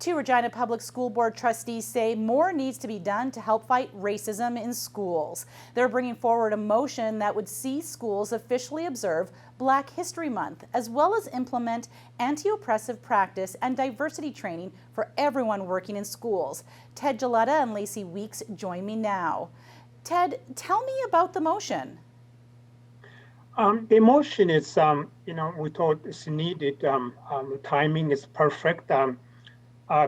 Two Regina Public School Board trustees say more needs to be done to help fight racism in schools. They're bringing forward a motion that would see schools officially observe Black History Month, as well as implement anti-oppressive practice and diversity training for everyone working in schools. Ted Gilletta and Lacey Weeks join me now. Ted, tell me about the motion. The motion is, we thought it's needed. The timing is perfect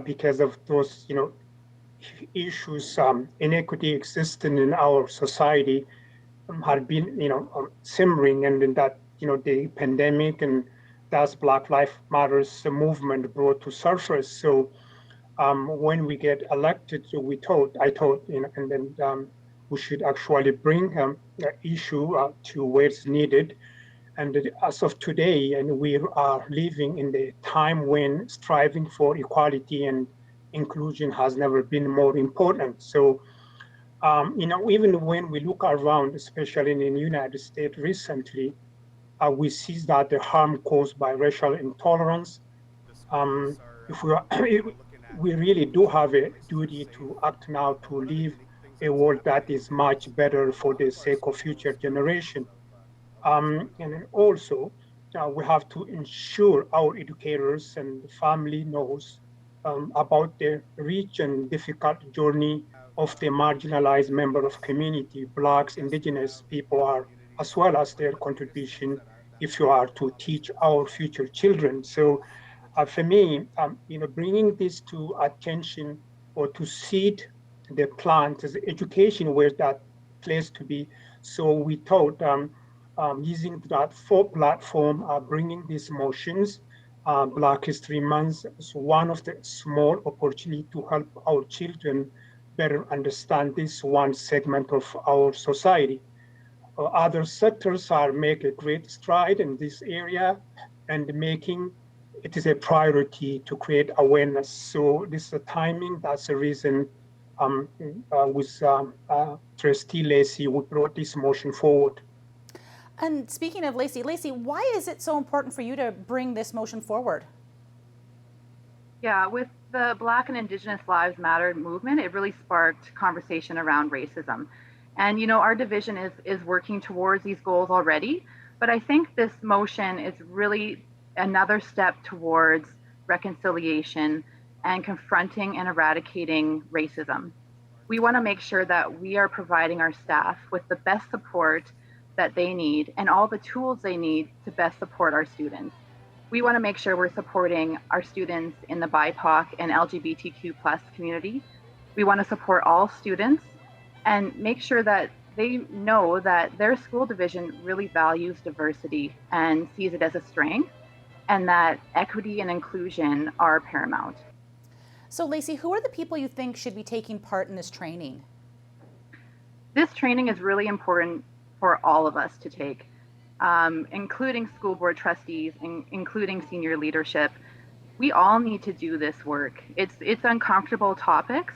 because of those, issues, inequity existing in our society had been, simmering, and then that, the pandemic and that's Black Lives Matters movement brought to surface. So when we get elected, I thought, and then we should actually bring the issue to where it's needed. And as of today, and we are living in the time when striving for equality and inclusion has never been more important. So, even when we look around, especially in the United States recently, we see that the harm caused by racial intolerance. If we really do have a duty to act now to live a world that is much better for the sake of future generation. And also, we have to ensure our educators and the family knows about the rich and difficult journey of the marginalized member of community, Blacks, Indigenous people are, as well as their contribution if you are to teach our future children. So for me, bringing this to attention or to seed the plant as education where that place to be. So we thought using that platform, bringing these motions, Black History Month is one of the small opportunity to help our children better understand this one segment of our society. Other sectors are make a great stride in this area and making it is a priority to create awareness. So this is the timing, that's the reason with Trustee Lacey, we brought this motion forward. And speaking of Lacey, why is it so important for you to bring this motion forward? Yeah, with the Black and Indigenous Lives Matter movement, it really sparked conversation around racism. And our division is working towards these goals already, but I think this motion is really another step towards reconciliation and confronting and eradicating racism. We want to make sure that we are providing our staff with the best support that they need and all the tools they need to best support our students. We want to make sure we're supporting our students in the BIPOC and LGBTQ+ community. We want to support all students and make sure that they know that their school division really values diversity and sees it as a strength, and that equity and inclusion are paramount. So Lacey, who are the people you think should be taking part in this training? This training is really important for all of us to take, including school board trustees, including senior leadership. We all need to do this work. It's uncomfortable topics,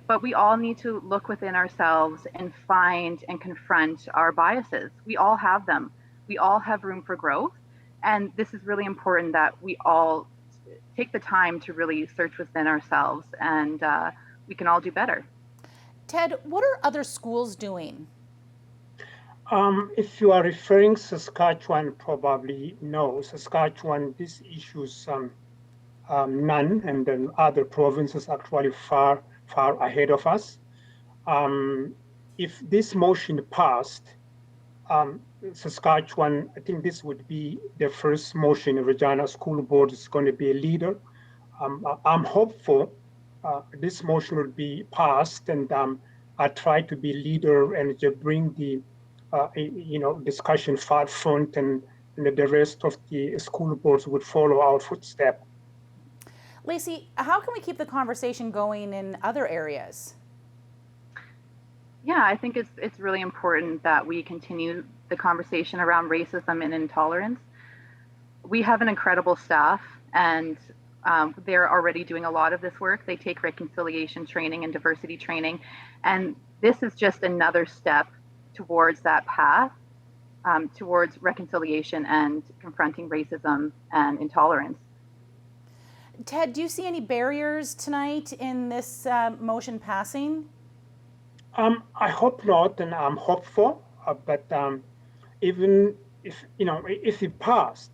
but we all need to look within ourselves and find and confront our biases. We all have them. We all have room for growth. And this is really important that we all take the time to really search within ourselves, and we can all do better. Ted, what are other schools doing? If you are referring Saskatchewan, probably no. Saskatchewan, these issues, none, and then other provinces actually far ahead of us. If this motion passed, Saskatchewan, I think this would be the first motion Regina School Board is going to be a leader. I'm hopeful this motion will be passed, and I try to be leader and to bring the discussion far front, and the rest of the school boards would follow our footstep. Lacey, how can we keep the conversation going in other areas? Yeah, I think it's really important that we continue the conversation around racism and intolerance. We have an incredible staff, and they're already doing a lot of this work. They take reconciliation training and diversity training, and this is just another step towards that path, towards reconciliation and confronting racism and intolerance. Ted, do you see any barriers tonight in this motion passing? I hope not, and I'm hopeful. But even if it passed,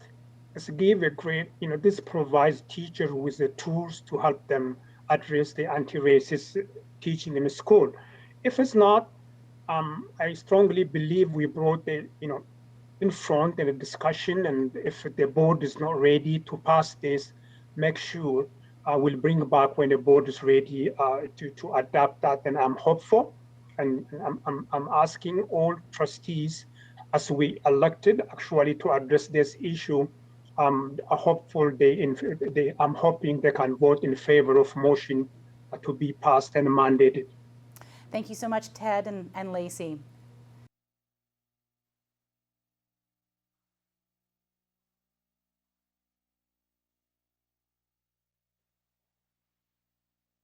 it's give a great, this provides teachers with the tools to help them address the anti-racist teaching in the school. If it's not, I strongly believe we brought the, in front in a discussion, and if the board is not ready to pass this, make sure we'll bring back when the board is ready to adapt that. And I'm hopeful, and I'm asking all trustees, as we elected actually to address this issue. I'm hoping they can vote in favor of motion to be passed and mandated. Thank you so much, Ted and Lacey.